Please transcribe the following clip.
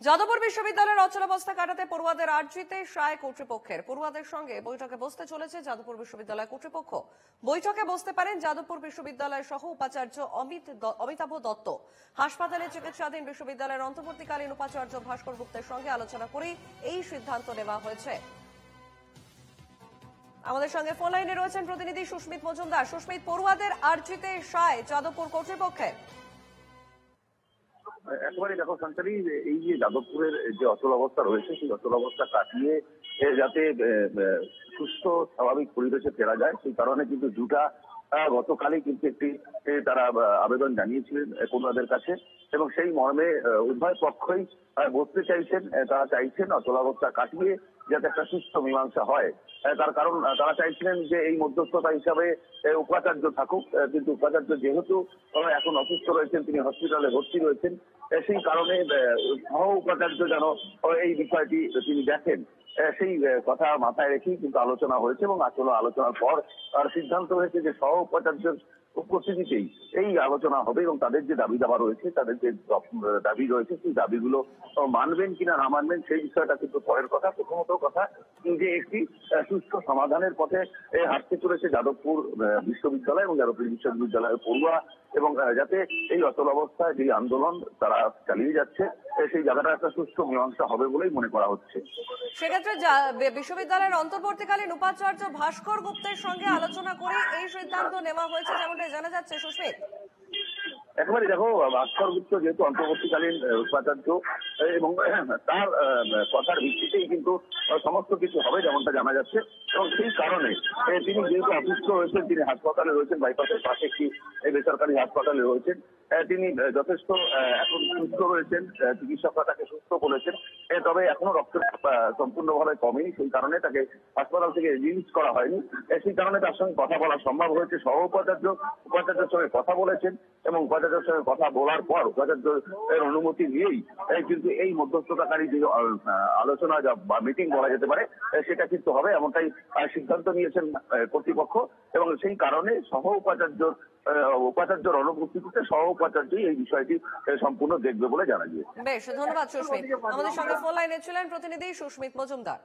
যাদবপুর বিশ্ববিদ্যালয়ের অচলাবস্থা কাটাতে পড়ুয়াদের আর্জিতে সায় কর্তৃপক্ষের। পড়ুয়াদের সঙ্গে বৈঠকে বসতে চলেছে যাদবপুর বিশ্ববিদ্যালয় কর্তৃপক্ষ। বৈঠকে বসতে পারেন যাদবপুর বিশ্ববিদ্যালয়ের সহ উপাচার্য অমিতাভ দত্ত। হাসপাতালে চিকিৎসাধীন বিশ্ববিদ্যালয়ের অন্তর্বর্তীকালীন উপাচার্য ভাস্কর গুপ্তের সঙ্গে আলোচনা করেই এই সিদ্ধান্ত নেওয়া হয়েছে। আমাদের সঙ্গে ফোন লাইনে রয়েছেন প্রতিনিধি সুস্মিত মজুমদার। সুস্মিত, পড়ুয়াদের আর্জিতে সায় যাদবপুর কর্তৃপক্ষের। একেবারে দেখো সঞ্চারী, এই যে যাদবপুরের যে অচল অবস্থা রয়েছে সেই অচল অবস্থা কাটিয়ে যাতে সুস্থ স্বাভাবিক পরিবেশে ফেরা যায় সেই কারণে কিন্তু জুটা গতকালই কিন্তু একটি তারা আবেদন জানিয়েছিলেন পড়ুয়াদের কাছে এবং সেই মর্মে উভয় পক্ষই বসতে চাইছেন। তারা চাইছেন অচলাবস্থা কাটিয়ে যাতে একটা সুস্থ মীমাংসা হয়। তার কারণ তারা চাইছিলেন যে এই মধ্যস্থতা হিসাবে উপাচার্য থাকুক, কিন্তু উপাচার্য যেহেতু এখন অসুস্থ রয়েছেন, তিনি হসপিটালে ভর্তি রয়েছেন, সেই কারণে সহ উপাচার্য যেন এই বিষয়টি তিনি দেখেন সেই কথা মাথায় রেখেই কিন্তু আলোচনা হয়েছে এবং আলোচনার পর তার সিদ্ধান্ত হয়েছে যে সহ উপাচার্যের উপস্থিতিতেই এই আলোচনা হবে এবং তাদের যে দাবি দাবা রয়েছে, তাদের যে দাবি রয়েছে সেই দাবিগুলো মানবেন কিনা না মানবেন সেই বিষয়টা কিন্তু পরের কথা। প্রথমত কথা যে একটি সুস্থ সমাধানের পথে হাঁটতে চলেছে যাদবপুর বিশ্ববিদ্যালয় এবং যাদবপুর বিশ্ববিদ্যালয়ের পড়ুয়া এবং যাতে এই অচল অবস্থায় যে আন্দোলন তারা চালিয়ে যাচ্ছে সেই জায়গাটা একটা সুস্থ মীমাংসা হবে বলেই মনে করা হচ্ছে। সেক্ষেত্রে বিশ্ববিদ্যালয়ের অন্তর্বর্তীকালীন উপাচার্য ভাস্কর গুপ্তের সঙ্গে আলোচনা করে এই সিদ্ধান্ত নেওয়া হয়েছে যেমনটা জানা যাচ্ছে। সুস্মিত, একেবারে দেখো ভাস্কর গুপ্ত যেহেতু অন্তর্বর্তীকালীন উপাচার্য এবং তার কথার ভিত্তিতেই কিন্তু সমস্ত কিছু হবে যেমনটা জানা যাচ্ছে এবং সেই কারণে তিনি যেহেতু অসুস্থ রয়েছেন, তিনি হাসপাতালে রয়েছেন, বাইপাসের পাশে একটি বেসরকারি হাসপাতালে রয়েছেন, তিনি যথেষ্ট এখন সুস্থ রয়েছেন, চিকিৎসকরা তাকে সুস্থ বলেছেন, তবে এখনো রক্ত সম্পূর্ণভাবে কমেনি, সেই কারণে তাকে হাসপাতাল থেকে রিলিজ করা হয়নি। সেই কারণে তার সঙ্গে কথা বলা সম্ভব হয়েছে। সহ উপাচার্যের সঙ্গে কথা বলেছেন এবং উপাচার্যের সঙ্গে কথা বলার পর উপাচার্যের অনুমতি নিয়েই কিন্তু এই মধ্যস্থতাকারী যে আলোচনা বা মিটিং বলা যেতে পারে সেটা কিন্তু হবে, এমনটাই সিদ্ধান্ত নিয়েছেন কর্তৃপক্ষ এবং সেই কারণে সহ উপাচার্যর অনুপস্থিতিতে সহ উপাচার্যই এই বিষয়টি সম্পূর্ণ দেখবে বলে জানা গিয়েছে। বেশ, ধন্যবাদ সুস্মিত। আমাদের সঙ্গে ফোন লাইনে ছিলেন প্রতিনিধি সুস্মিত মজুমদার।